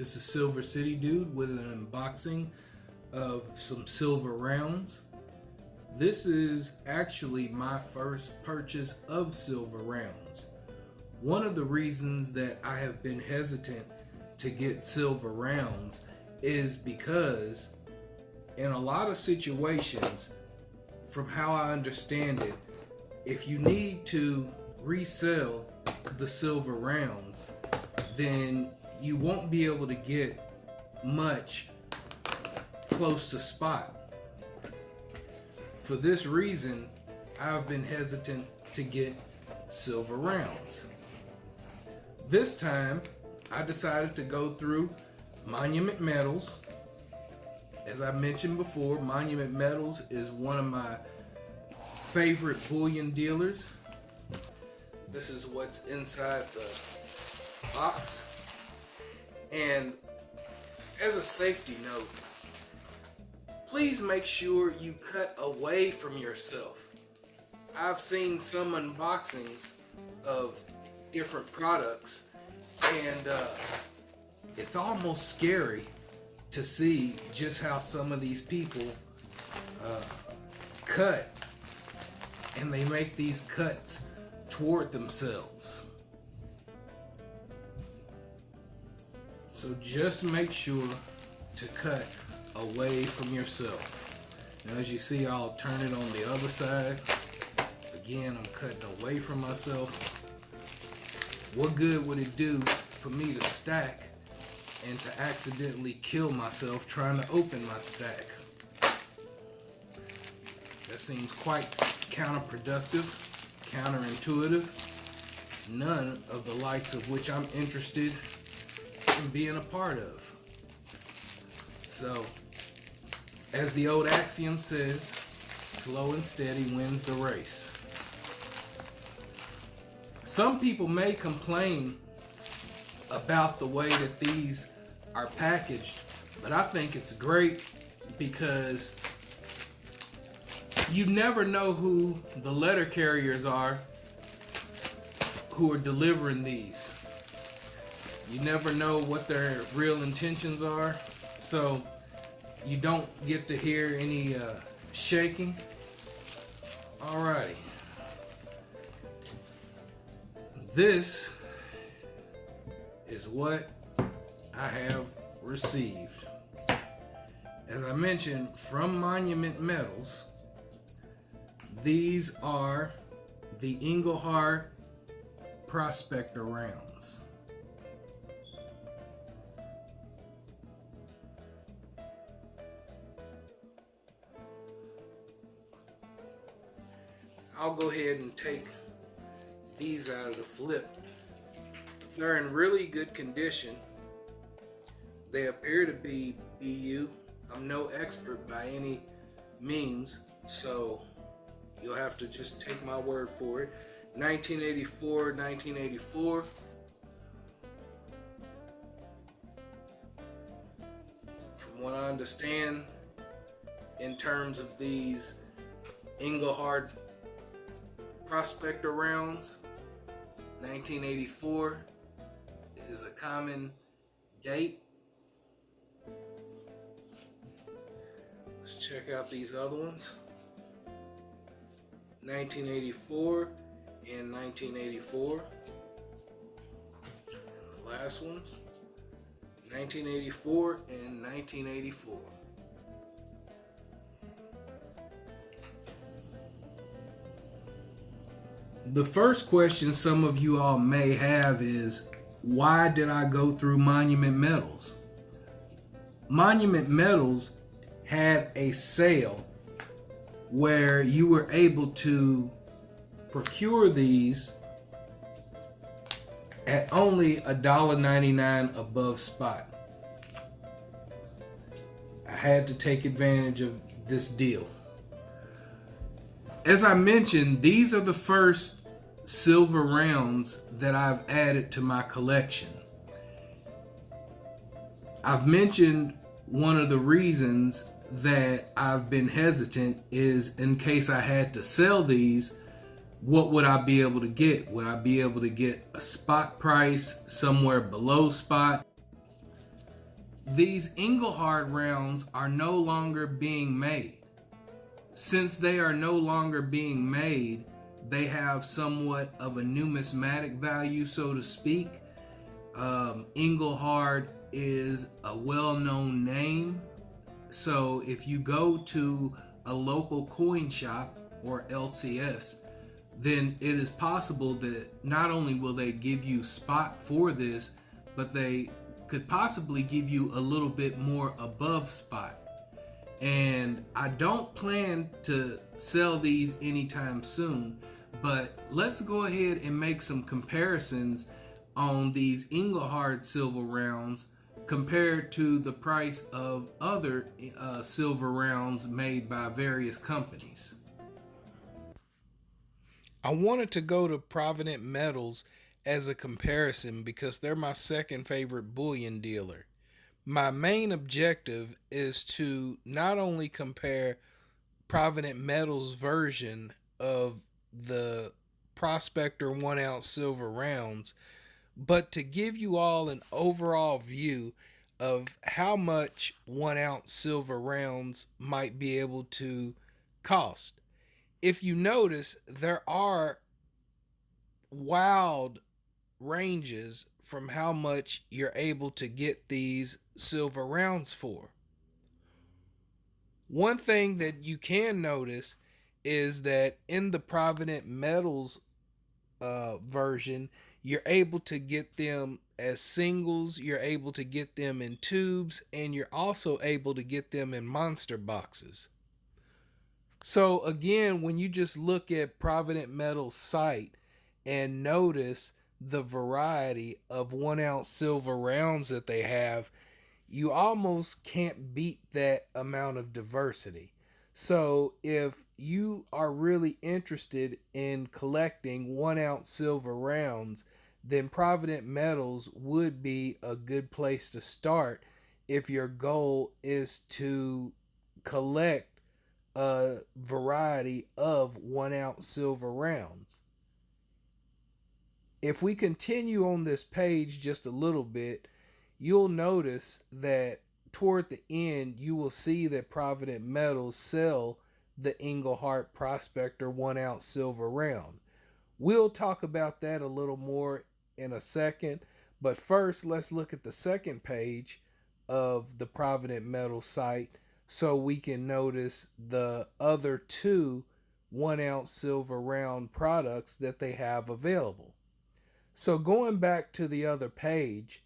This is Silvacity Dude with an unboxing of some silver rounds. This is actually my first purchase of silver rounds. One of the reasons that I have been hesitant to get silver rounds is because in a lot of situations, from how I understand it, if you need to resell the silver rounds, then you won't be able to get much close to spot. For this reason, I've been hesitant to get silver rounds. This time, I decided to go through Provident Metals. As I mentioned before, Provident Metals is one of my favorite bullion dealers. This is what's inside the box. And as a safety note, please make sure you cut away from yourself. I've seen some unboxings of different products, and it's almost scary to see just how some of these people cut, and they make these cuts toward themselves. So just make sure to cut away from yourself. Now, as you see, I'll turn it on the other side. Again, I'm cutting away from myself. What good would it do for me to stack and to accidentally kill myself trying to open my stack? That seems quite counterproductive, counterintuitive, none of the likes of which I'm interested in being a part of. So, as the old axiom says, slow and steady wins the race. Some people may complain about the way that these are packaged, but I think it's great because you never know who the letter carriers are who are delivering these. You never know what their real intentions are, so you don't get to hear any shaking. Alrighty. This is what I have received. As I mentioned, from Provident Metals, these are the Engelhardt Prospector rounds. I'll go ahead and take these out of the flip. They're in really good condition. They appear to be BU. I'm no expert by any means, so you'll have to just take my word for it. 1984, 1984. From what I understand, in terms of these Engelhardt Prospector rounds, 1984 is a common date. Let's check out these other ones. 1984 and 1984. And the last ones, 1984 and 1984. The first question some of you all may have is, why did I go through Provident Metals? Provident Metals had a sale where you were able to procure these at only $1.99 above spot. I had to take advantage of this deal. As I mentioned, these are the first silver rounds that I've added to my collection. I've mentioned one of the reasons that I've been hesitant is in case I had to sell these, what would I be able to get? Would I be able to get a spot price somewhere below spot? these Engelhard rounds are no longer being made. Since they are no longer being made, they have somewhat of a numismatic value, so to speak. Engelhard is a well-known name, so if you go to a local coin shop or LCS, then it is possible that not only will they give you spot for this, but they could possibly give you a little bit more above spot. And I don't plan to sell these anytime soon, but let's go ahead and make some comparisons on these Engelhard silver rounds compared to the price of other silver rounds made by various companies. I wanted to go to Provident Metals as a comparison because they're my second favorite bullion dealer. My main objective is to not only compare Provident Metals' version of the Prospector 1 ounce silver rounds, but to give you all an overall view of how much 1 ounce silver rounds might be able to cost. If you notice, there are wild ranges from how much you're able to get these silver rounds for. One thing that you can notice is that in the Provident Metals version, you're able to get them as singles, you're able to get them in tubes, and you're also able to get them in monster boxes. So again, when you just look at Provident Metals' site and notice the variety of 1 ounce silver rounds that they have, you almost can't beat that amount of diversity. So if you are really interested in collecting 1 ounce silver rounds, then Provident Metals would be a good place to start if your goal is to collect a variety of 1 ounce silver rounds. If we continue on this page just a little bit, you'll notice that toward the end you will see that Provident Metals sell the Engelhard Prospector 1 ounce silver round. We'll talk about that a little more in a second, but first let's look at the second page of the Provident Metals site so we can notice the other two 1 ounce silver round products that they have available. So going back to the other page,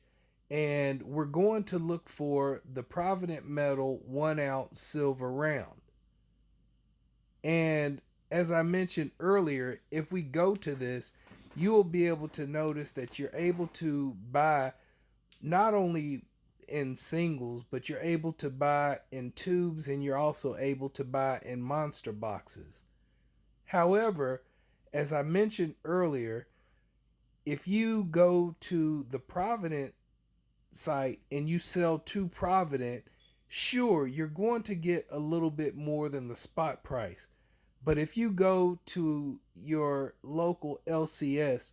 and we're going to look for the Provident Metal 1 ounce silver round. And as I mentioned earlier, if we go to this, you will be able to notice that you're able to buy not only in singles, but you're able to buy in tubes, and you're also able to buy in monster boxes. However, as I mentioned earlier, if you go to the Provident site and you sell to Provident, sure, you're going to get a little bit more than the spot price. But if you go to your local LCS,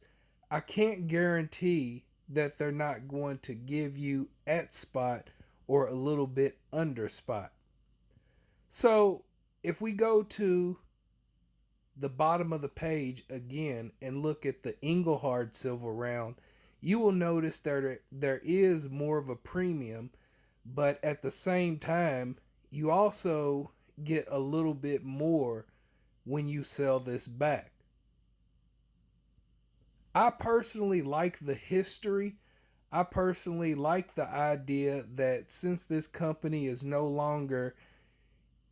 I can't guarantee that they're not going to give you at spot or a little bit under spot. So if we go to the bottom of the page again and look at the Engelhard silver round, you will notice that there is more of a premium, but at the same time, you also get a little bit more when you sell this back. I personally like the history. I personally like the idea that since this company is no longer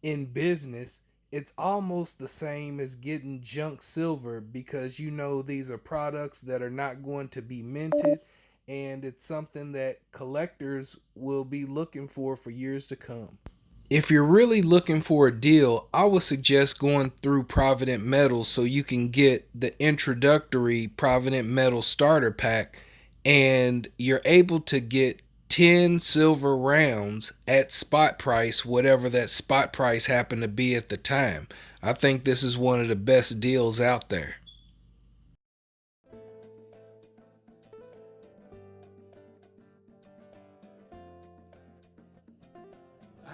in business, it's almost the same as getting junk silver, because you know these are products that are not going to be minted, and it's something that collectors will be looking for years to come. If you're really looking for a deal, I would suggest going through Provident Metals so you can get the introductory Provident Metals starter pack, and you're able to get 10 silver rounds at spot price, whatever that spot price happened to be at the time. I think this is one of the best deals out there.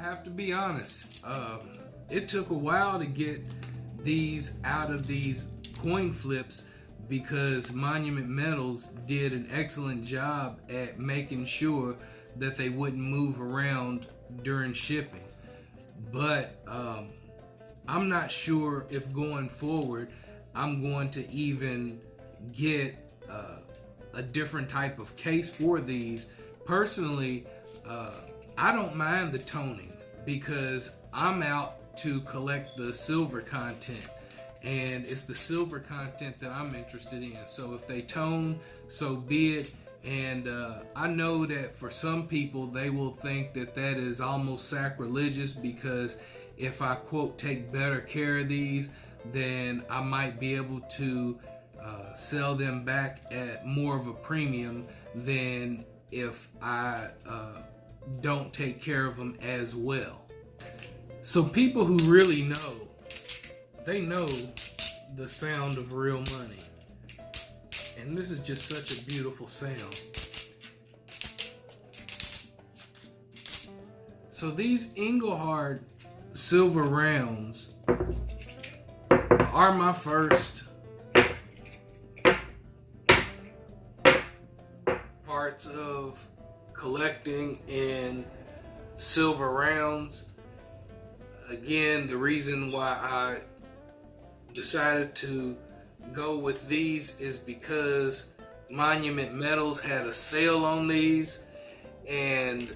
have to be honest. It took a while to get these out of these coin flips because Monument Metals did an excellent job at making sure that they wouldn't move around during shipping. But I'm not sure if going forward I'm going to even get a different type of case for these. Personally, I don't mind the toning because I'm out to collect the silver content, and it's the silver content that I'm interested in. So if they tone, so be it. And I know that for some people they will think that that is almost sacrilegious, because if I quote take better care of these, then I might be able to sell them back at more of a premium than if I don't take care of them as well. So people who really know, they know the sound of real money. And this is just such a beautiful sound. So these Engelhard silver rounds are my first parts of collecting in silver rounds. Again, the reason why I decided to go with these is because Monument Metals had a sale on these, and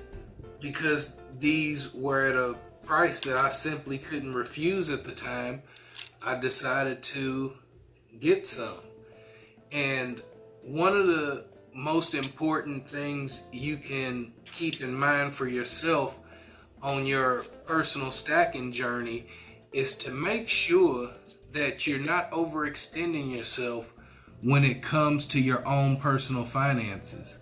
because these were at a price that I simply couldn't refuse at the time, I decided to get some. And one of the most important things you can keep in mind for yourself on your personal stacking journey is to make sure that you're not overextending yourself when it comes to your own personal finances.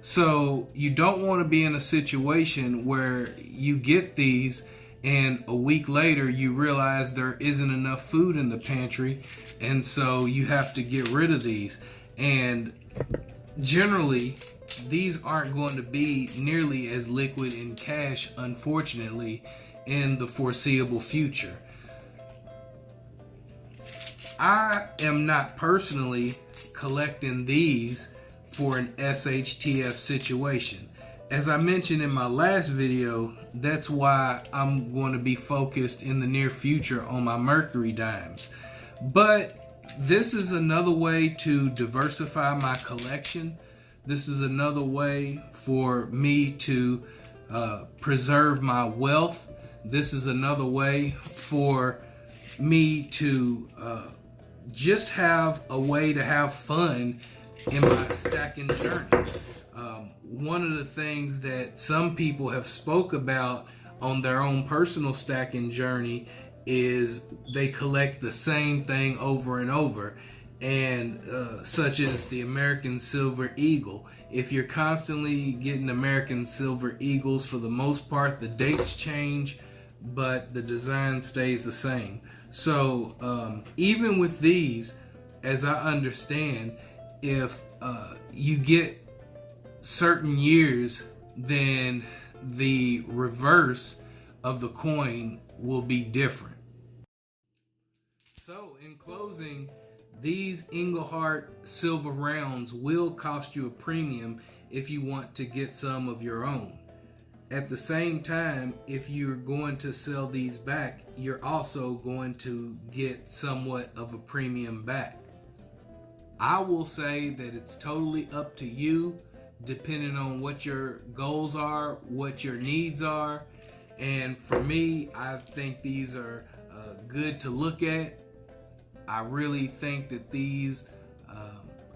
So you don't want to be in a situation where you get these and a week later you realize there isn't enough food in the pantry, and so you have to get rid of these. And generally these aren't going to be nearly as liquid in cash, unfortunately, in the foreseeable future. I am not personally collecting these for an SHTF situation. As I mentioned in my last video, that's why I'm going to be focused in the near future on my Mercury dimes. But this is another way to diversify my collection. This is another way for me to preserve my wealth. This is another way for me to just have a way to have fun in my stacking journey. One of the things that some people have spoke about on their own personal stacking journey is they collect the same thing over and over, and such as the American Silver Eagle. If you're constantly getting American Silver Eagles, for the most part the dates change, but the design stays the same. So even with these, as I understand, if you get certain years, then the reverse of the coin will be different. So in closing, these Engelhard silver rounds will cost you a premium if you want to get some of your own. At the same time, if you're going to sell these back, you're also going to get somewhat of a premium back. I will say that it's totally up to you, depending on what your goals are, what your needs are. And for me, I think these are good to look at. I really think that these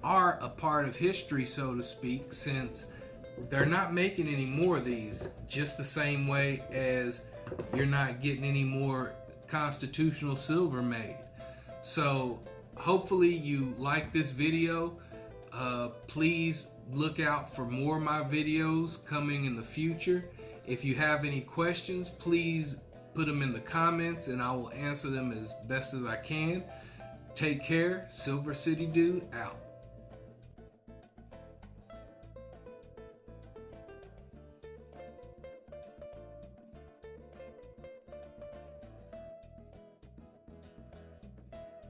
are a part of history, so to speak, since they're not making any more of these, just the same way as you're not getting any more constitutional silver made. So hopefully you like this video. Please look out for more of my videos coming in the future. If you have any questions, please put them in the comments and I will answer them as best as I can. Take care. Silvacity Dude out.